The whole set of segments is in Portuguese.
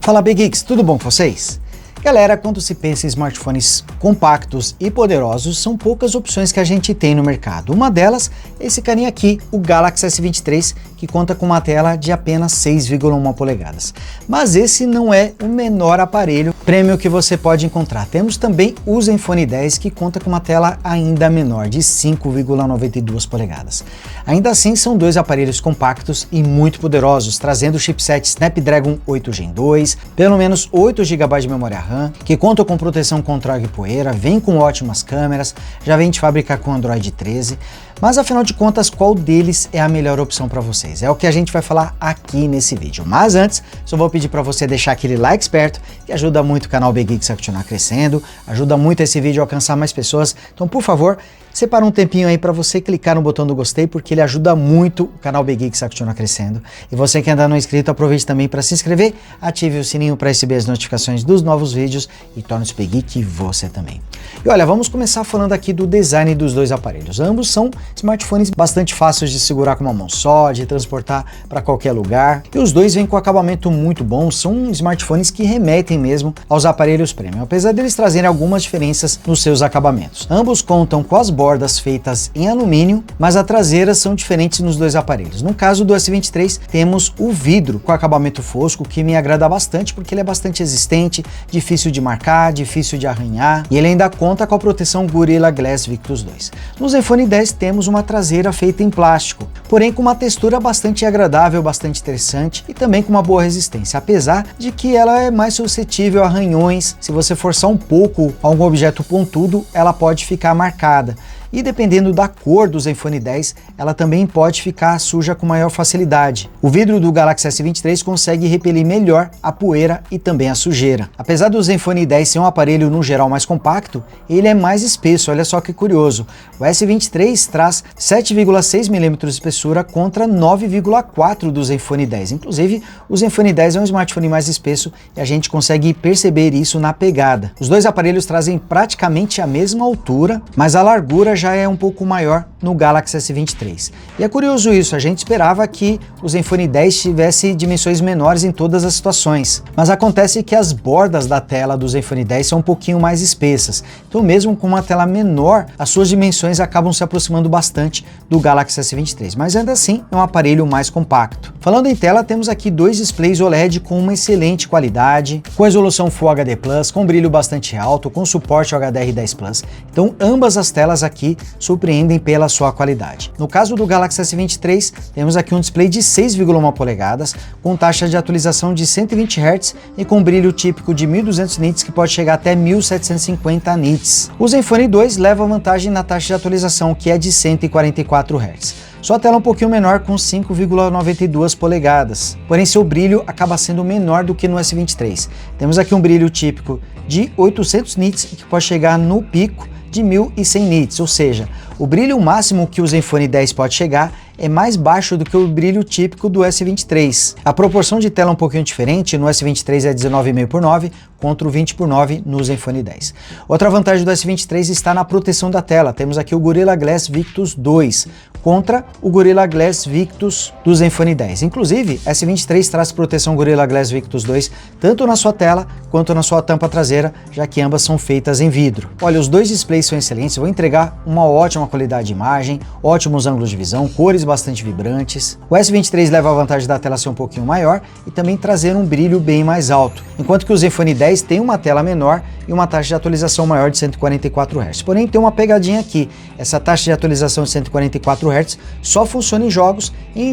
Fala Big Geeks, tudo bom com vocês? Galera, quando se pensa em smartphones compactos e poderosos, são poucas opções que a gente tem no mercado. Uma delas é esse carinha aqui, o Galaxy S23, que conta com uma tela de apenas 6,1 polegadas. Mas esse não é o menor aparelho premium que você pode encontrar. Temos também o Zenfone 10, que conta com uma tela ainda menor, de 5,92 polegadas. Ainda assim, são dois aparelhos compactos e muito poderosos, trazendo o chipset Snapdragon 8 Gen 2, pelo menos 8 GB de memória RAM, que conta com proteção contra água e poeira, vem com ótimas câmeras, já vem de fábrica com Android 13, mas afinal de contas, qual deles é a melhor opção para vocês? É o que a gente vai falar aqui nesse vídeo. Mas antes, só vou pedir para você deixar aquele like esperto, que ajuda muito o canal Big Geeks a continuar crescendo, ajuda muito esse vídeo a alcançar mais pessoas. Então, por favor, separa um tempinho aí para você clicar no botão do gostei, porque ele ajuda muito o canal Big Geeks a continuar crescendo. E você que ainda não é inscrito, aproveite também para se inscrever, ative o sininho para receber as notificações dos novos vídeos e torne-se Big Geek você também. E olha, vamos começar falando aqui do design dos dois aparelhos. Ambos são smartphones bastante fáceis de segurar com uma mão só, de transportar para qualquer lugar. E os dois vêm com acabamento muito bom, são smartphones que remetem mesmo aos aparelhos premium, apesar deles trazerem algumas diferenças nos seus acabamentos. Ambos contam com as bordas feitas em alumínio, mas as traseiras são diferentes nos dois aparelhos. No caso do S23, temos o vidro com acabamento fosco, que me agrada bastante porque ele é bastante resistente, difícil de marcar, difícil de arranhar, e ele ainda conta com a proteção Gorilla Glass Victus 2. No Zenfone 10 temos uma traseira feita em plástico, porém com uma textura bastante agradável, bastante interessante e também com uma boa resistência, apesar de que ela é mais suscetível a arranhões. Se você forçar um pouco algum objeto pontudo, ela pode ficar marcada. E dependendo da cor do Zenfone 10, ela também pode ficar suja com maior facilidade. O vidro do Galaxy S23 consegue repelir melhor a poeira e também a sujeira. Apesar do Zenfone 10 ser um aparelho no geral mais compacto, ele é mais espesso, olha só que curioso. O S23 traz 7,6 mm de espessura contra 9,4 do Zenfone 10. Inclusive, o Zenfone 10 é um smartphone mais espesso e a gente consegue perceber isso na pegada. Os dois aparelhos trazem praticamente a mesma altura, mas a largura já é um pouco maior no Galaxy S23. E é curioso isso, a gente esperava que o Zenfone 10 tivesse dimensões menores em todas as situações, mas acontece que as bordas da tela do Zenfone 10 são um pouquinho mais espessas, então mesmo com uma tela menor, as suas dimensões acabam se aproximando bastante do Galaxy S23, mas ainda assim é um aparelho mais compacto. Falando em tela, temos aqui dois displays OLED com uma excelente qualidade, com resolução Full HD+, com brilho bastante alto, com suporte ao HDR10+, então ambas as telas aqui surpreendem pela sua qualidade. No caso do Galaxy S23, temos aqui um display de 6,1 polegadas, com taxa de atualização de 120 Hz e com brilho típico de 1200 nits que pode chegar até 1750 nits. O Zenfone 2 leva vantagem na taxa de atualização, que é de 144 Hz. Sua tela é um pouquinho menor, com 5,92 polegadas, porém seu brilho acaba sendo menor do que no S23. Temos aqui um brilho típico de 800 nits que pode chegar no pico de 1100 nits, ou seja, o brilho máximo que o Zenfone 10 pode chegar é mais baixo do que o brilho típico do S23. A proporção de tela é um pouquinho diferente, no S23 é 19,5:9 contra o 20:9 no Zenfone 10. Outra vantagem do S23 está na proteção da tela. Temos aqui o Gorilla Glass Victus 2 contra o Gorilla Glass Victus do Zenfone 10. Inclusive, S23 traz proteção Gorilla Glass Victus 2 tanto na sua tela quanto na sua tampa traseira, já que ambas são feitas em vidro. Olha, os dois displays são excelentes, vão entregar uma ótima qualidade de imagem, ótimos ângulos de visão, cores bastante vibrantes. O S23 leva a vantagem da tela ser um pouquinho maior e também trazer um brilho bem mais alto, enquanto que o Zenfone 10 tem uma tela menor e uma taxa de atualização maior de 144 Hz. Porém, tem uma pegadinha aqui, essa taxa de atualização de 144 Hz só funciona em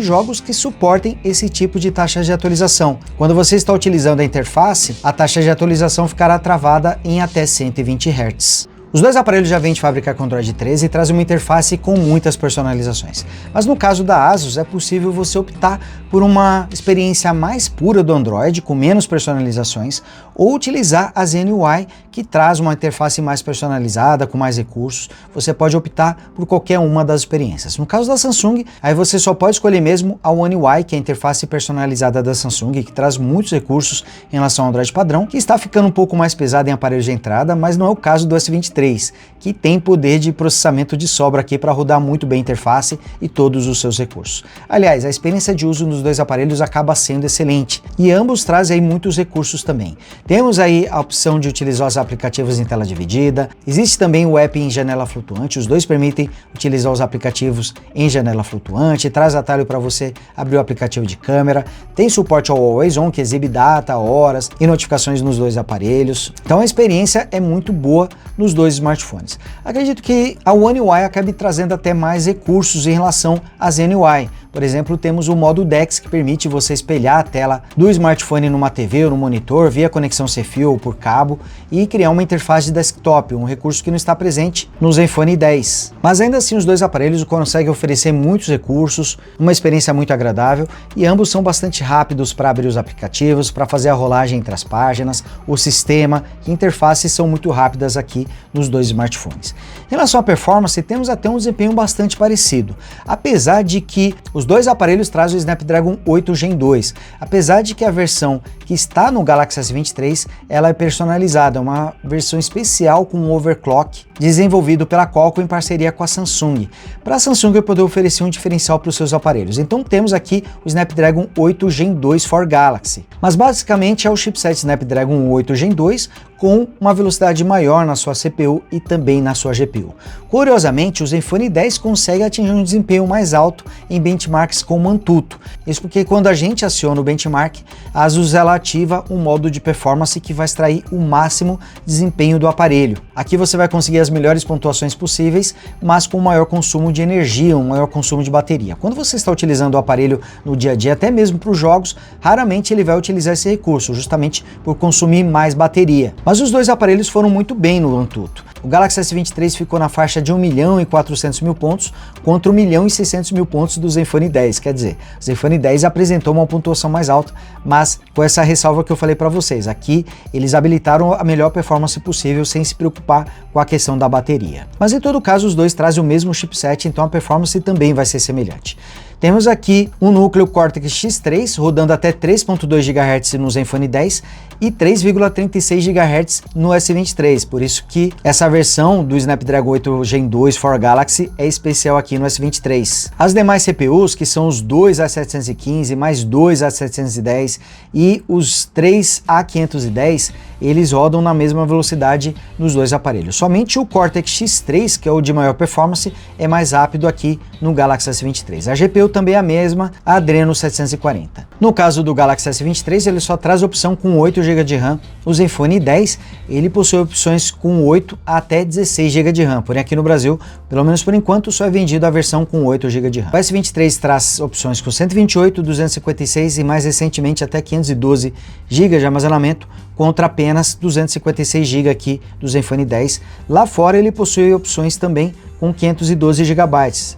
jogos que suportem esse tipo de taxa de atualização. Quando você está utilizando a interface, a taxa de atualização ficará travada em até 120 Hz. Os dois aparelhos já vêm de fábrica com Android 13 e trazem uma interface com muitas personalizações. Mas no caso da ASUS, é possível você optar por uma experiência mais pura do Android, com menos personalizações, ou utilizar a Zen UI, que traz uma interface mais personalizada, com mais recursos. Você pode optar por qualquer uma das experiências. No caso da Samsung, aí você só pode escolher mesmo a One UI, que é a interface personalizada da Samsung, que traz muitos recursos em relação ao Android padrão, que está ficando um pouco mais pesado em aparelhos de entrada, mas não é o caso do S23, que tem poder de processamento de sobra aqui para rodar muito bem a interface e todos os seus recursos. Aliás, a experiência de uso nos dois aparelhos acaba sendo excelente, e ambos trazem aí muitos recursos também. Temos aí a opção de utilizar os aplicativos em tela dividida, existe também o app em janela flutuante, os dois permitem utilizar os aplicativos em janela flutuante, traz atalho para você abrir o aplicativo de câmera, tem suporte ao Always On, que exibe data, horas e notificações nos dois aparelhos. Então a experiência é muito boa nos dois smartphones. Acredito que a One UI acabe trazendo até mais recursos em relação à Zen UI. Por exemplo, temos o modo DeX, que permite você espelhar a tela do smartphone numa TV ou no monitor via conexão sem fio ou por cabo e criar uma interface de desktop, um recurso que não está presente no Zenfone 10. Mas ainda assim, os dois aparelhos conseguem oferecer muitos recursos, uma experiência muito agradável, e ambos são bastante rápidos para abrir os aplicativos, para fazer a rolagem entre as páginas, o sistema e interfaces são muito rápidas aqui nos dois smartphones. Em relação à performance, temos até um desempenho bastante parecido, apesar de que os dois aparelhos trazem o Snapdragon 8 Gen 2, apesar de que a versão que está no Galaxy S23 ela é personalizada, uma versão especial com um overclock desenvolvido pela Qualcomm em parceria com a Samsung, para a Samsung poder oferecer um diferencial para os seus aparelhos. Então temos aqui o Snapdragon 8 Gen 2 for Galaxy, mas basicamente é o chipset Snapdragon 8 Gen 2 com uma velocidade maior na sua CPU e também na sua GPU. Curiosamente, o Zenfone 10 consegue atingir um desempenho mais alto em benchmarks com o Antutu. Isso porque quando a gente aciona o benchmark, a ASUS ela ativa um modo de performance que vai extrair o máximo desempenho do aparelho. Aqui você vai conseguir as melhores pontuações possíveis, mas com um maior consumo de energia, um maior consumo de bateria. Quando você está utilizando o aparelho no dia a dia, até mesmo para os jogos, raramente ele vai utilizar esse recurso, justamente por consumir mais bateria. Mas os dois aparelhos foram muito bem no Antutu. O Galaxy S23 ficou na faixa de 1.400.000 pontos contra 1.600.000 pontos do Zenfone 10, quer dizer, o Zenfone 10 apresentou uma pontuação mais alta, mas com essa ressalva que eu falei para vocês, aqui eles habilitaram a melhor performance possível sem se preocupar com a questão da bateria. Mas em todo caso os dois trazem o mesmo chipset, então a performance também vai ser semelhante. Temos aqui um núcleo Cortex X3 rodando até 3.2 GHz no Zenfone 10 e 3,36 GHz no S23, por isso que essa versão do Snapdragon 8 Gen 2 for Galaxy é especial aqui no S23. As demais CPUs, que são os dois A715 mais dois A710 e os 3 A510, eles rodam na mesma velocidade nos dois aparelhos. Somente o Cortex X3, que é o de maior performance, é mais rápido aqui no Galaxy S23. A GPU também é a mesma, a Adreno 740. No caso do Galaxy S23, ele só traz opção com 8 GB de RAM. O Zenfone 10, ele possui opções com 8 até 16 GB de RAM, porém aqui no Brasil, pelo menos por enquanto, só é vendido a versão com 8 GB de RAM. O S23 traz opções com 128, 256 e mais recentemente até 512 GB de armazenamento, contra apenas 256 GB aqui do Zenfone 10. Lá fora ele possui opções também com 512 GB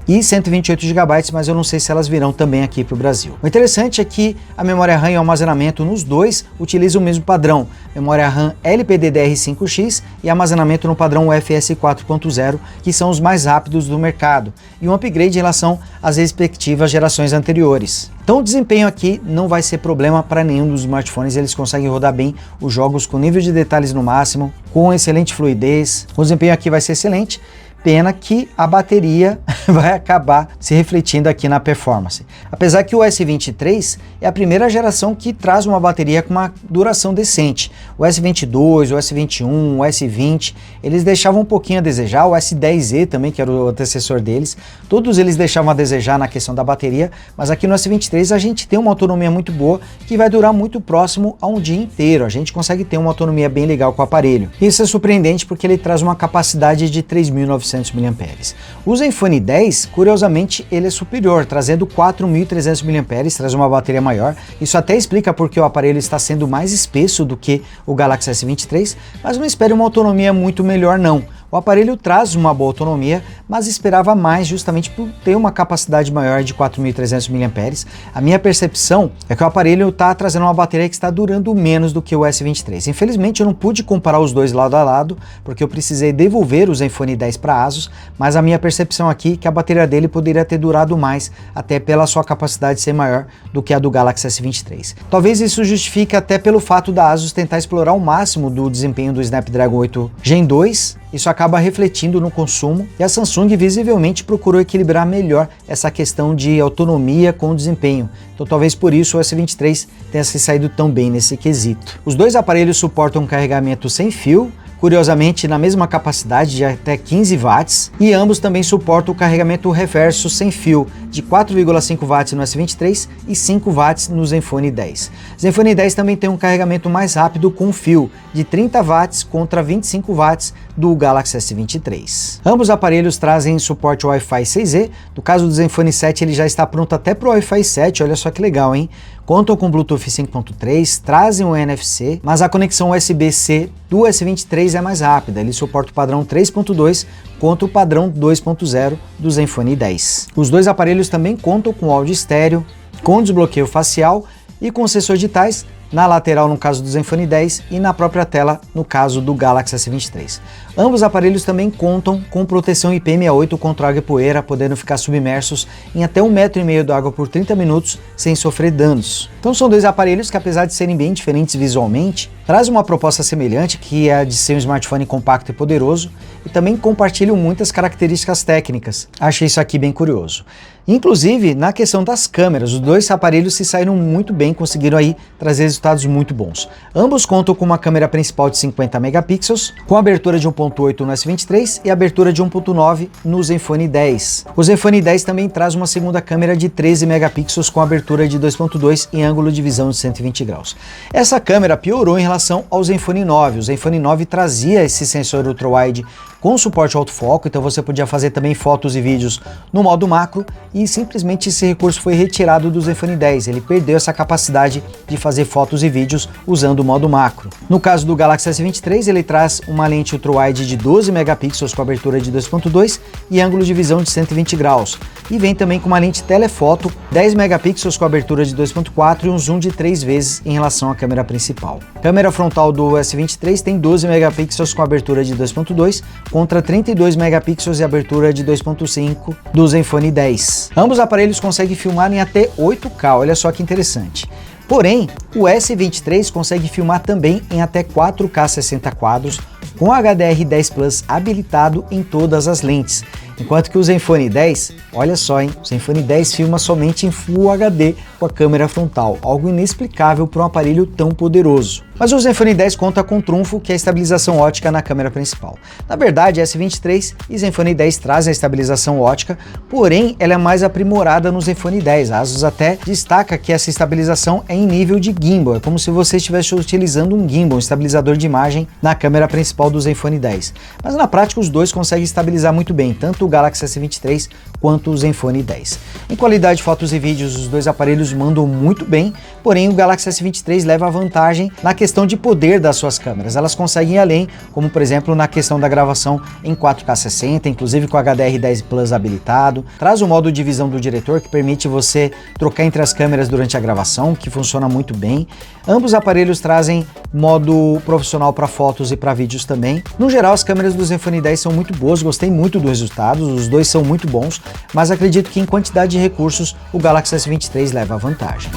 e 128 GB, mas eu não sei se elas virão também aqui para o Brasil. O interessante é que a memória RAM e o armazenamento nos dois utilizam o mesmo padrão, memória RAM LPDDR5X e armazenamento no padrão UFS 4.0, que são os mais rápidos do mercado, e um upgrade em relação às respectivas gerações anteriores. Então o desempenho aqui não vai ser problema para nenhum dos smartphones, eles conseguem rodar bem os jogos com nível de detalhes no máximo, com excelente fluidez, o desempenho aqui vai ser excelente. Pena que a bateria vai acabar se refletindo aqui na performance. Apesar que o S23 é a primeira geração que traz uma bateria com uma duração decente. O S22, o S21, o S20, eles deixavam um pouquinho a desejar, o S10e também, que era o antecessor deles, todos eles deixavam a desejar na questão da bateria, mas aqui no S23 a gente tem uma autonomia muito boa, que vai durar muito próximo a um dia inteiro. A gente consegue ter uma autonomia bem legal com o aparelho. Isso é surpreendente porque ele traz uma capacidade de 3.900 mAh. O Zenfone 10, curiosamente, ele é superior, trazendo 4.300 mAh, traz uma bateria maior. Isso até explica porque o aparelho está sendo mais espesso do que o Galaxy S23, mas não espere uma autonomia muito melhor não. O aparelho traz uma boa autonomia, mas esperava mais justamente por ter uma capacidade maior de 4.300 mAh. A minha percepção é que o aparelho está trazendo uma bateria que está durando menos do que o S23. Infelizmente eu não pude comparar os dois lado a lado, porque eu precisei devolver o Zenfone 10 para ASUS, mas a minha percepção aqui é que a bateria dele poderia ter durado mais, até pela sua capacidade ser maior do que a do Galaxy S23. Talvez isso justifique até pelo fato da ASUS tentar explorar o máximo do desempenho do Snapdragon 8 Gen 2, isso acaba refletindo no consumo, e a Samsung visivelmente procurou equilibrar melhor essa questão de autonomia com o desempenho. Então talvez por isso o S23 tenha se saído tão bem nesse quesito. Os dois aparelhos suportam carregamento sem fio, curiosamente na mesma capacidade de até 15 watts, e ambos também suportam o carregamento reverso sem fio de 4,5 watts no S23 e 5 watts no Zenfone 10. Zenfone 10 também tem um carregamento mais rápido com fio de 30 watts contra 25 watts do Galaxy S23. Ambos aparelhos trazem suporte Wi-Fi 6E, no caso do Zenfone 7 ele já está pronto até para o Wi-Fi 7, olha só que legal, hein? Contam com Bluetooth 5.3, trazem o NFC, mas a conexão USB-C do S23 é mais rápida, ele suporta o padrão 3.2 contra o padrão 2.0 do Zenfone 10. Os dois aparelhos também contam com áudio estéreo, com desbloqueio facial e com sensores digitais na lateral no caso do Zenfone 10 e na própria tela no caso do Galaxy S23. Ambos aparelhos também contam com proteção IP68 contra água e poeira, podendo ficar submersos em até 1,5 metro de água por 30 minutos sem sofrer danos. Então são dois aparelhos que, apesar de serem bem diferentes visualmente, trazem uma proposta semelhante, que é a de ser um smartphone compacto e poderoso, e também compartilham muitas características técnicas. Achei isso aqui bem curioso. Inclusive, na questão das câmeras, os dois aparelhos se saíram muito bem, conseguiram aí trazer resultados muito bons. Ambos contam com uma câmera principal de 50 megapixels, com abertura de 1.8 no S23 e abertura de 1.9 no Zenfone 10. O Zenfone 10 também traz uma segunda câmera de 13 megapixels com abertura de 2.2 e ângulo de visão de 120 graus. Essa câmera piorou em relação ao Zenfone 9. O Zenfone 9 trazia esse sensor ultra-wide com suporte autofoco, então você podia fazer também fotos e vídeos no modo macro, e simplesmente esse recurso foi retirado do Zenfone 10, ele perdeu essa capacidade de fazer fotos e vídeos usando o modo macro. No caso do Galaxy S23, ele traz uma lente ultra-wide de 12 megapixels com abertura de 2.2 e ângulo de visão de 120 graus, e vem também com uma lente telefoto 10 megapixels com abertura de 2.4 e um zoom de 3 vezes em relação à câmera principal. A câmera frontal do S23 tem 12 megapixels com abertura de 2.2 contra 32 megapixels e abertura de 2.5 do Zenfone 10. Ambos aparelhos conseguem filmar em até 8K, olha só que interessante. Porém, o S23 consegue filmar também em até 4K 60 quadros, com HDR10 Plus habilitado em todas as lentes. Enquanto que o Zenfone 10, olha só, hein? O Zenfone 10 filma somente em Full HD com a câmera frontal, algo inexplicável para um aparelho tão poderoso. Mas o Zenfone 10 conta com um trunfo, que é a estabilização ótica na câmera principal. Na verdade, S23 e Zenfone 10 trazem a estabilização ótica, porém ela é mais aprimorada no Zenfone 10. A ASUS até destaca que essa estabilização é em nível de gimbal, é como se você estivesse utilizando um gimbal, um estabilizador de imagem na câmera principal do Zenfone 10. Mas na prática os dois conseguem estabilizar muito bem, tanto o Galaxy S23 quanto o Zenfone 10. Em qualidade de fotos e vídeos, os dois aparelhos mandam muito bem, porém o Galaxy S23 leva a vantagem na questão de poder das suas câmeras. Elas conseguem ir além, como por exemplo na questão da gravação em 4K 60, inclusive com HDR10 Plus habilitado. Traz o modo de visão do diretor, que permite você trocar entre as câmeras durante a gravação, que funciona muito bem. Ambos aparelhos trazem modo profissional para fotos e para vídeos também. No geral, as câmeras do Zenfone 10 são muito boas, gostei muito dos resultados, os dois são muito bons, mas acredito que em quantidade de recursos o Galaxy S23 leva a vantagem.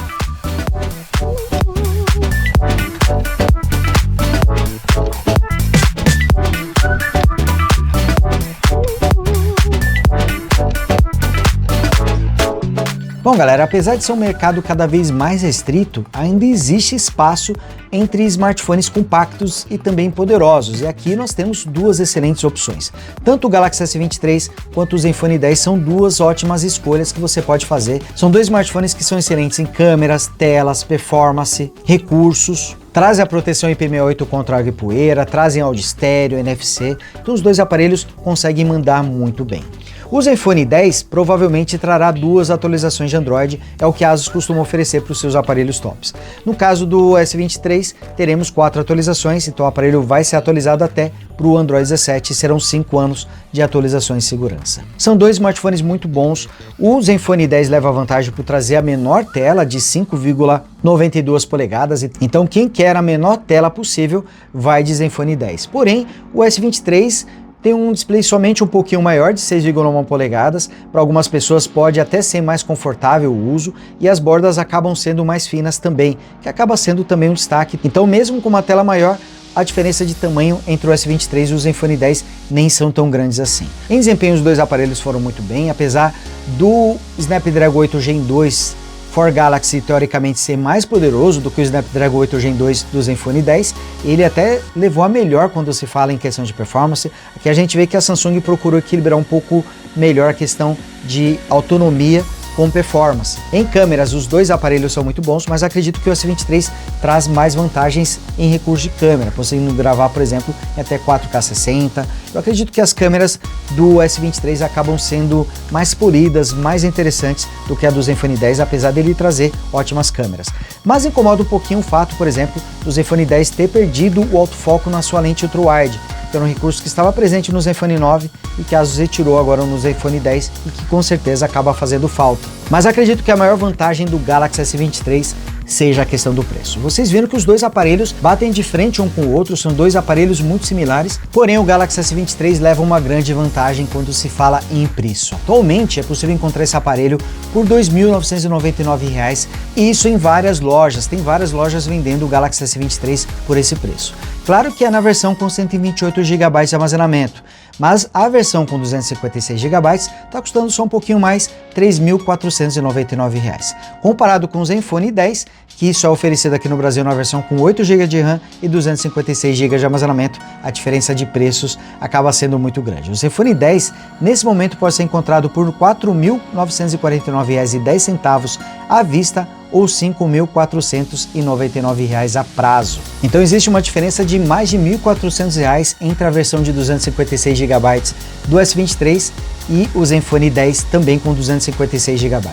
Bom galera, apesar de ser um mercado cada vez mais restrito, ainda existe espaço entre smartphones compactos e também poderosos, e aqui nós temos duas excelentes opções. Tanto o Galaxy S23 quanto o Zenfone 10 são duas ótimas escolhas que você pode fazer. São dois smartphones que são excelentes em câmeras, telas, performance, recursos. trazem a proteção IP68 contra água e poeira, trazem áudio estéreo, NFC, então os dois aparelhos conseguem mandar muito bem. O Zenfone 10 provavelmente trará 2 atualizações de Android, é o que a ASUS costuma oferecer para os seus aparelhos tops. No caso do S23, teremos 4 atualizações, então o aparelho vai ser atualizado até para o Android 17 e serão 5 anos de atualizações de segurança. São 2 smartphones muito bons. O Zenfone 10 leva vantagem por trazer a menor tela de 5,92 polegadas, então quem quer a menor tela possível vai de Zenfone 10. Porém, o S23 tem um display somente um pouquinho maior, de 6,1 polegadas, para algumas pessoas pode até ser mais confortável o uso, e as bordas acabam sendo mais finas também, que acaba sendo também um destaque. Então mesmo com uma tela maior, a diferença de tamanho entre o S23 e o Zenfone 10 nem são tão grandes assim. Em desempenho, os dois aparelhos foram muito bem, apesar do Snapdragon 8 Gen 2 for Galaxy teoricamente ser mais poderoso do que o Snapdragon 8 Gen 2 do Zenfone 10, ele até levou a melhor quando se fala em questão de performance. Aqui a gente vê que a Samsung procurou equilibrar um pouco melhor a questão de autonomia com performance. Em câmeras, os dois aparelhos são muito bons, mas acredito que o S23 traz mais vantagens em recurso de câmera, conseguindo gravar, por exemplo, em até 4K 60. Eu acredito que as câmeras do S23 acabam sendo mais polidas, mais interessantes do que a do Zenfone 10, apesar dele trazer ótimas câmeras. Mas incomoda um pouquinho o fato, por exemplo, do Zenfone 10 ter perdido o autofoco na sua lente ultra-wide, que era um recurso que estava presente no Zenfone 9 e que a ASUS retirou agora no Zenfone 10 e que com certeza acaba fazendo falta. Mas acredito que a maior vantagem do Galaxy S23 seja a questão do preço. Vocês viram que os dois aparelhos batem de frente um com o outro, são dois aparelhos muito similares, porém o Galaxy S23 leva uma grande vantagem quando se fala em preço. Atualmente é possível encontrar esse aparelho por R$ 2.999 e isso em várias lojas, tem várias lojas vendendo o Galaxy S23 por esse preço. Claro que é na versão com 128 GB de armazenamento, mas a versão com 256 GB está custando só um pouquinho mais, R$ 3.499. Comparado com o Zenfone 10, que isso é oferecido aqui no Brasil na versão com 8 GB de RAM e 256 GB de armazenamento, a diferença de preços acaba sendo muito grande. O Zenfone 10, nesse momento, pode ser encontrado por R$ 4.949,10 à vista ou R$ 5.499 a prazo. Então existe uma diferença de mais de R$ 1.400 entre a versão de 256 GB do S23 e o Zenfone 10 também com 256 GB.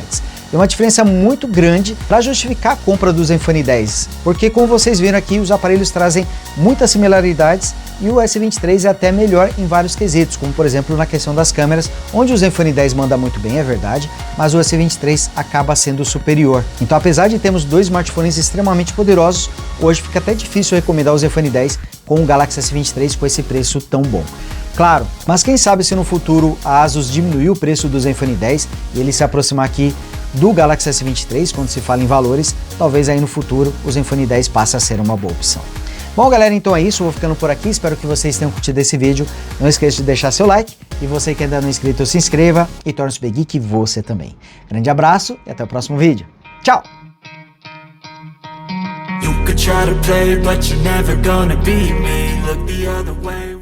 É uma diferença muito grande para justificar a compra do Zenfone 10, porque como vocês viram aqui, os aparelhos trazem muitas similaridades e o S23 é até melhor em vários quesitos, como por exemplo na questão das câmeras, onde o Zenfone 10 manda muito bem, é verdade, mas o S23 acaba sendo superior. Então apesar de termos dois smartphones extremamente poderosos, hoje fica até difícil recomendar o Zenfone 10 com o Galaxy S23 com esse preço tão bom. Claro, mas quem sabe se no futuro a ASUS diminuir o preço do Zenfone 10 e ele se aproximar aqui do Galaxy S23, quando se fala em valores, talvez aí no futuro o Zenfone 10 passe a ser uma boa opção. Bom galera, então é isso, vou ficando por aqui, espero que vocês tenham curtido esse vídeo, não esqueça de deixar seu like, e você que ainda não é inscrito, se inscreva e torne-se Super Geek você também. Grande abraço e até o próximo vídeo, tchau! You could try to play it, but you're never gonna beat me. Look the other way.